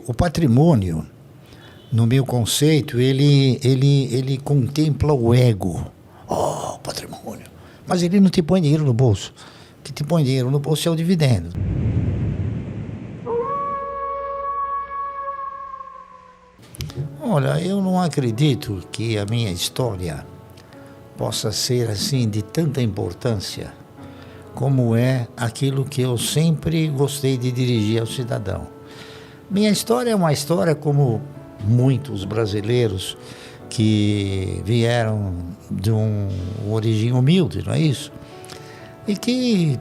O patrimônio, no meu conceito, ele contempla o ego. Oh, patrimônio. Mas ele não te põe dinheiro no bolso. O que te põe dinheiro no bolso é o dividendo. Olha, eu não acredito que a minha história possa ser assim de tanta importância como é aquilo que eu sempre gostei de dirigir ao cidadão. Minha história é uma história como muitos brasileiros que vieram de uma origem humilde, não é isso? E que,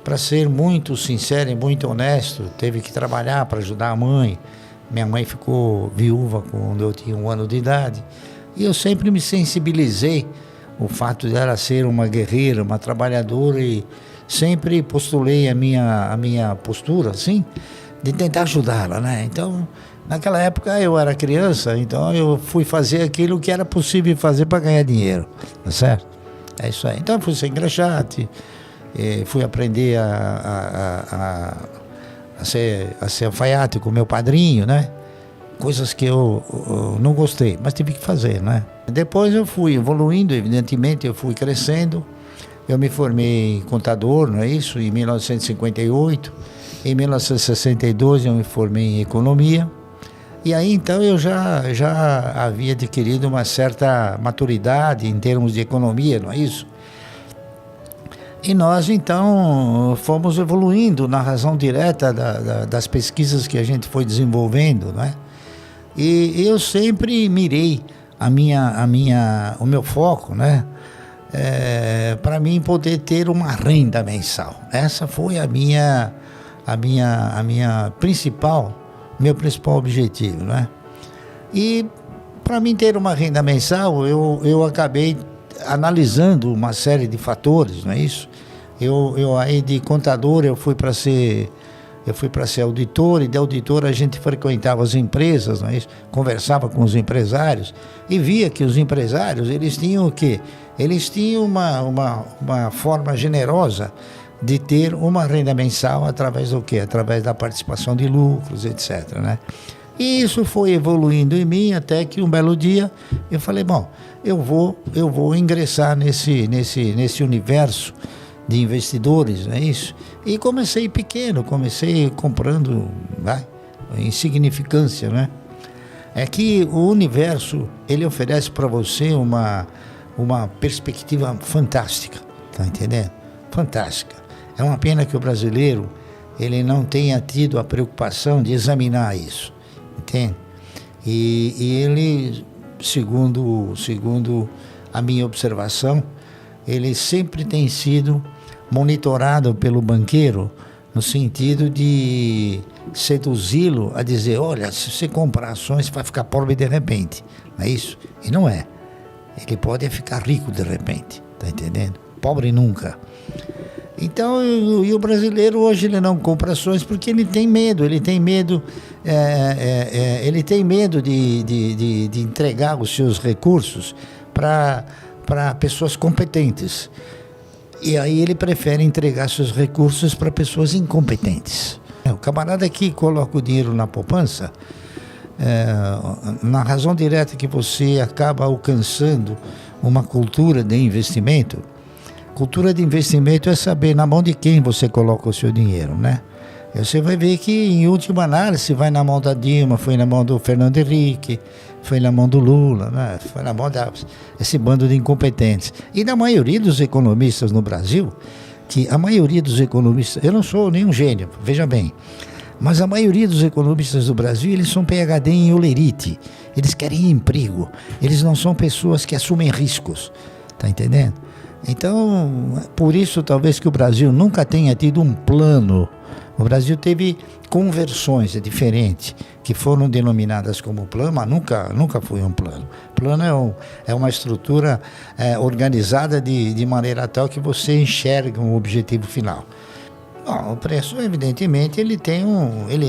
para ser muito sincero e muito honesto, teve que trabalhar para ajudar a mãe. Minha mãe ficou viúva quando eu tinha 1 ano de idade. E eu sempre me sensibilizei o fato dela ser uma guerreira, uma trabalhadora, e sempre postulei a minha postura, assim, de tentar ajudá-la, né? Então, naquela época eu era criança, então eu fui fazer aquilo que era possível fazer para ganhar dinheiro, tá certo? É isso aí. Então eu fui ser engraxate, fui aprender a ser alfaiate com meu padrinho, né? Coisas que eu não gostei, mas tive que fazer, né? Depois eu fui evoluindo, evidentemente, eu fui crescendo. Eu me formei contador, não é isso? Em 1958. Em 1962 eu me formei em economia. E aí então eu já havia adquirido uma certa maturidade em termos de economia, não é isso? E nós, então, fomos evoluindo na razão direta das pesquisas que a gente foi desenvolvendo, né? E eu sempre mirei o meu foco, né? Para mim poder ter uma renda mensal. Essa foi meu principal objetivo, né? E para mim ter uma renda mensal, eu acabei analisando uma série de fatores, não é isso? Eu aí de contador eu fui para ser auditor, e de auditor a gente frequentava as empresas, não é isso? Conversava com os empresários e via que os empresários, eles tinham o quê? Eles tinham uma forma generosa de ter uma renda mensal através do quê? Através da participação de lucros, etc, né? E isso foi evoluindo em mim até que um belo dia eu falei, bom, eu vou ingressar nesse universo de investidores, não é isso? E comecei pequeno, comecei comprando, insignificância, né? É que o universo, ele oferece para você uma perspectiva fantástica, tá entendendo? Fantástica. É uma pena que o brasileiro, ele não tenha tido a preocupação de examinar isso, entende? E ele, segundo a minha observação, ele sempre tem sido monitorado pelo banqueiro no sentido de seduzi-lo a dizer, olha, se você comprar ações, você vai ficar pobre de repente, não é isso? E não é. Ele pode ficar rico de repente, tá entendendo? Pobre nunca. Então, e o brasileiro hoje ele não compra ações porque ele tem medo de entregar os seus recursos para pessoas competentes. E aí ele prefere entregar seus recursos para pessoas incompetentes. O camarada que coloca o dinheiro na poupança, na razão direta que você acaba alcançando uma cultura de investimento. Cultura de investimento é saber na mão de quem você coloca o seu dinheiro, né? Você vai ver que, em última análise, vai na mão da Dilma, foi na mão do Fernando Henrique, foi na mão do Lula, né? Foi na mão desse bando de incompetentes. E da maioria dos economistas no Brasil, que a maioria dos economistas, eu não sou nenhum gênio, veja bem, mas a maioria dos economistas do Brasil, eles são PhD em olerite, eles querem emprego, eles não são pessoas que assumem riscos, tá entendendo? Então, por isso talvez que o Brasil nunca tenha tido um plano. O Brasil teve conversões diferentes, que foram denominadas como plano, mas nunca foi um plano. Plano é uma estrutura organizada de maneira tal que você enxerga um objetivo final. Bom, o preço, evidentemente, ele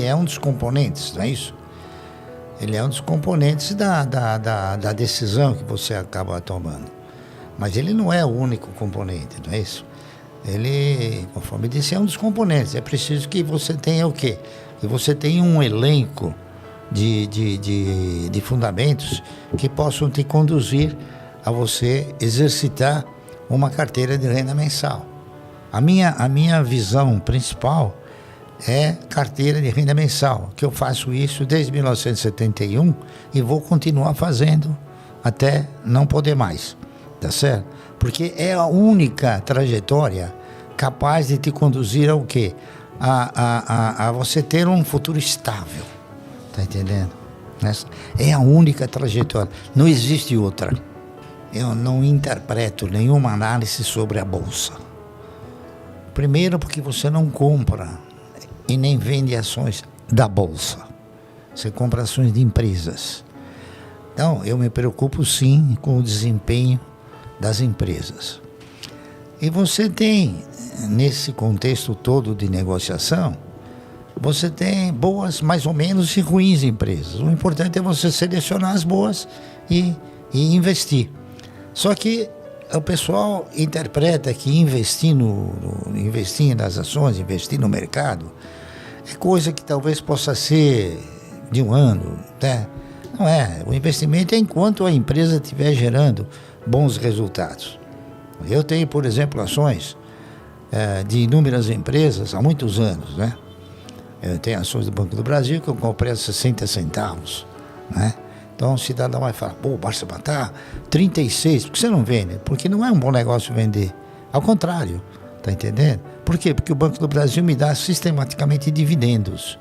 é um dos componentes, não é isso? Ele é um dos componentes da decisão que você acaba tomando. Mas ele não é o único componente, não é isso? Ele, conforme disse, é um dos componentes. É preciso que você tenha o quê? e você tem um elenco de fundamentos que possam te conduzir a você exercitar uma carteira de renda mensal. A minha visão principal é carteira de renda mensal, que eu faço isso desde 1971 e vou continuar fazendo até não poder mais, tá certo? Porque é a única trajetória capaz de te conduzir ao quê? A você ter um futuro estável, tá entendendo? É a única trajetória, não existe outra. Eu não interpreto nenhuma análise sobre a Bolsa. Primeiro porque você não compra e nem vende ações da Bolsa. Você compra ações de empresas. Então, eu me preocupo sim com o desempenho das empresas. E você tem, nesse contexto todo de negociação, você tem boas, mais ou menos, e ruins empresas. O importante é você selecionar as boas e investir. Só que o pessoal interpreta que investir nas ações, investir no mercado, é coisa que talvez possa ser de um ano, né? Não é. O investimento é enquanto a empresa estiver gerando bons resultados. Eu tenho, por exemplo, ações de inúmeras empresas há muitos anos, né? Eu tenho ações do Banco do Brasil que eu comprei a 60 centavos, né? Então o cidadão vai falar, pô, basta matar 36, por que você não vende? Porque não é um bom negócio vender. Ao contrário, tá entendendo? Por quê? Porque o Banco do Brasil me dá sistematicamente dividendos.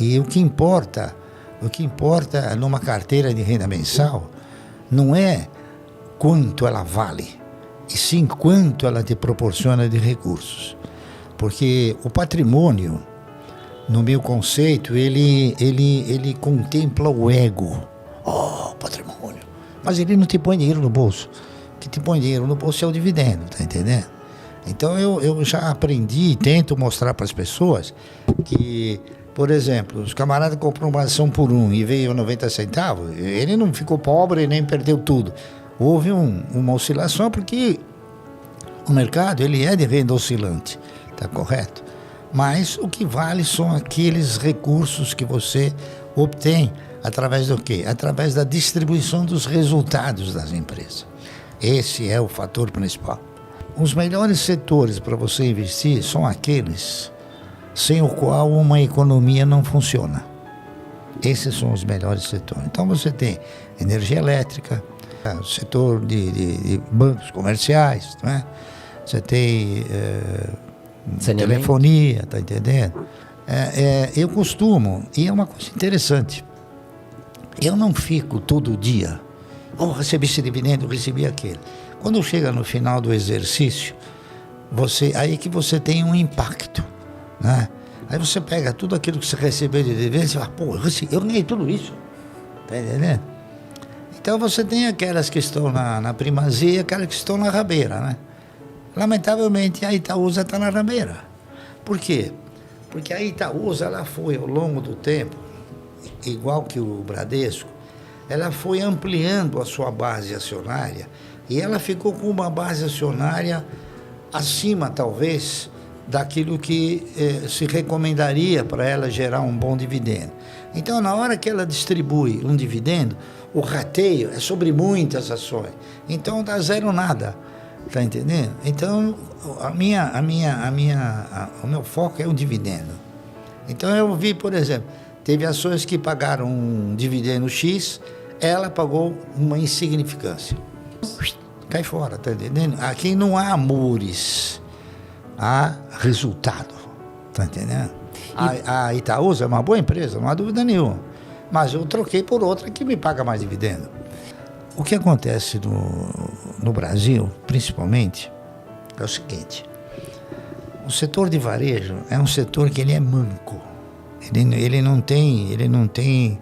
E o que importa numa carteira de renda mensal não é quanto ela vale, e sim quanto ela te proporciona de recursos. Porque o patrimônio, no meu conceito, ele contempla o ego. Oh, patrimônio. Mas ele não te põe dinheiro no bolso. O que te põe dinheiro no bolso é o dividendo, tá entendendo? Então eu já aprendi e tento mostrar para as pessoas que, por exemplo, os camaradas compram uma ação por 1 e veio 90 centavos, ele não ficou pobre nem perdeu tudo. Houve uma oscilação porque o mercado ele é de renda oscilante, tá correto? Mas o que vale são aqueles recursos que você obtém através do quê? Através da distribuição dos resultados das empresas. Esse é o fator principal. Os melhores setores para você investir são aqueles sem o qual uma economia não funciona. Esses são os melhores setores. Então você tem energia elétrica, o setor de bancos comerciais, não é? Você tem telefonia, tá entendendo? Eu costumo, e é uma coisa interessante, eu não fico todo dia, recebi esse dividendo, recebi aquele. Quando chega no final do exercício, aí que você tem um impacto, né? Aí você pega tudo aquilo que você recebeu de dividendo e fala, pô, eu ganhei tudo isso, tá entendendo? Então você tem aquelas que estão na primazia e aquelas que estão na rabeira, né? Lamentavelmente a Itaúsa está na rabeira. Por quê? Porque a Itaúsa, ela foi ao longo do tempo, igual que o Bradesco, ela foi ampliando a sua base acionária e ela ficou com uma base acionária acima, talvez, daquilo que se recomendaria para ela gerar um bom dividendo. Então, na hora que ela distribui um dividendo, o rateio é sobre muitas ações. Então, dá zero nada. Tá entendendo? Então, o meu foco é o dividendo. Então, eu vi, por exemplo, teve ações que pagaram um dividendo X, ela pagou uma insignificância. Cai fora, tá entendendo? Aqui não há amores, há resultado, tá entendendo? A Itaúsa é uma boa empresa, não há dúvida nenhuma, mas eu troquei por outra que me paga mais dividendo. O que acontece no Brasil, principalmente, é o seguinte: o setor de varejo é um setor que ele é manco, ele não tem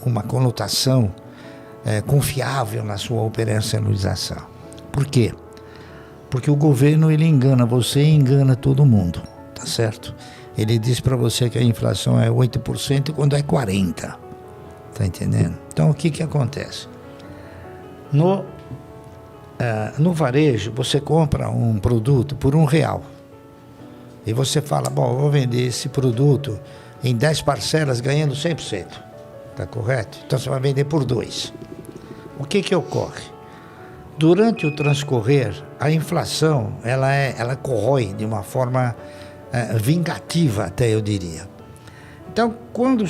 uma conotação confiável na sua operacionalização. Por quê? Porque o governo ele engana você e engana todo mundo, tá certo? Ele diz para você que a inflação é 8% quando é 40%, tá entendendo? Então o que acontece? No varejo, você compra um produto por R$1. e você fala, bom, eu vou vender esse produto em 10 parcelas ganhando 100%. Está correto? Então você vai vender por 2. O que ocorre? Durante o transcorrer, a inflação ela corrói de uma forma vingativa, até eu diria. Então, quando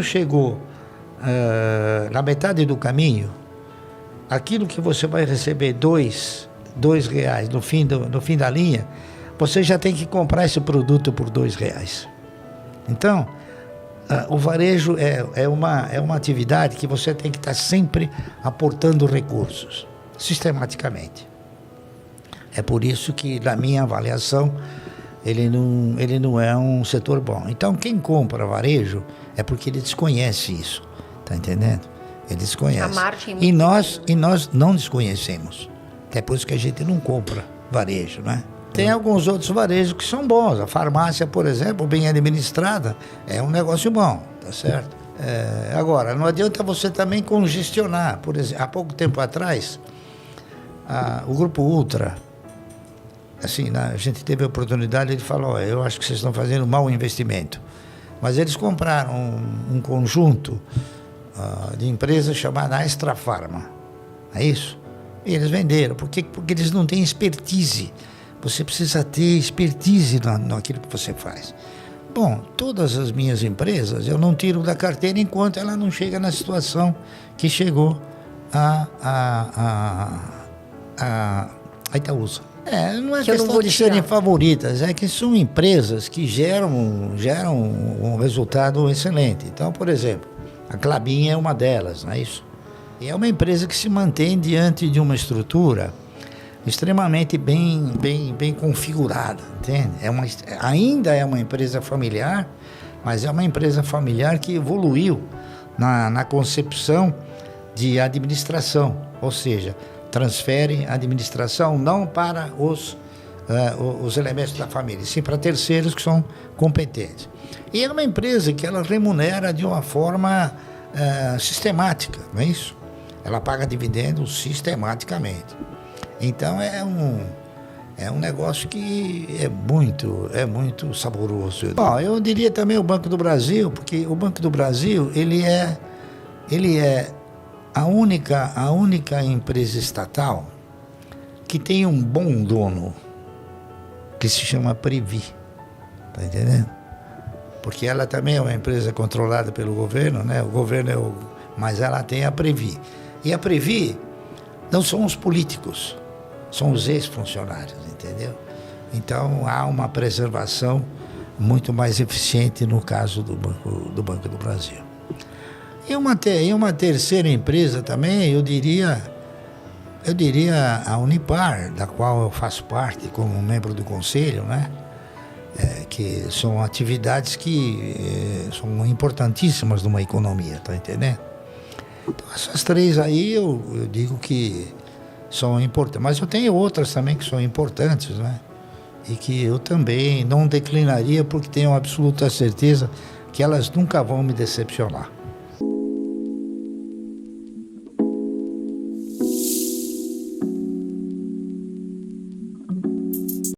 chegou na metade do caminho, aquilo que você vai receber R$ 2 no fim da linha, você já tem que comprar esse produto por R$ 2. Então, o varejo é uma atividade que você tem que estar sempre aportando recursos, sistematicamente. É por isso que, na minha avaliação, ele não é um setor bom. Então, quem compra varejo é porque ele desconhece isso, tá entendendo? Ele desconhece. A margem e nós não desconhecemos. É por isso que a gente não compra varejo, né? Tem alguns outros varejos que são bons. A farmácia, por exemplo, bem administrada, é um negócio bom, tá certo? Agora, não adianta você também congestionar. Por exemplo, há pouco tempo atrás, o Grupo Ultra, assim, a gente teve a oportunidade de falar, eu acho que vocês estão fazendo um mau investimento. Mas eles compraram um conjunto de empresas chamada Extra Farma. É isso? E eles venderam. Porque eles não têm expertise. Você precisa ter expertise naquilo que você faz. Bom, todas as minhas empresas eu não tiro da carteira enquanto ela não chega na situação que chegou a Itaúsa. Não é questão de serem favoritas, é que são empresas que geram um resultado excelente. Então, por exemplo, a Klabin é uma delas, não é isso? E é uma empresa que se mantém diante de uma estrutura extremamente bem configurada, entende? Ainda é uma empresa familiar, mas é uma empresa familiar que evoluiu na concepção de administração, ou seja, transfere a administração não para os elementos da família, sim para terceiros que são competentes. E é uma empresa que ela remunera de uma forma sistemática, não é isso? Ela paga dividendos sistematicamente. Então é um negócio que é muito saboroso. Bom, eu diria também o Banco do Brasil, porque o Banco do Brasil ele é a única empresa estatal que tem um bom dono, que se chama Previ, tá entendendo? Porque ela também é uma empresa controlada pelo governo, né? O governo mas ela tem a Previ. E a Previ não são os políticos, são os ex-funcionários, entendeu? Então há uma preservação muito mais eficiente no caso do Banco do Brasil. E uma terceira empresa também, eu diria a Unipar, da qual eu faço parte como membro do conselho, né? Que são atividades que são importantíssimas numa economia, tá entendendo? Então essas três aí eu digo que são importantes, mas eu tenho outras também que são importantes, né? E que eu também não declinaria porque tenho absoluta certeza que elas nunca vão me decepcionar.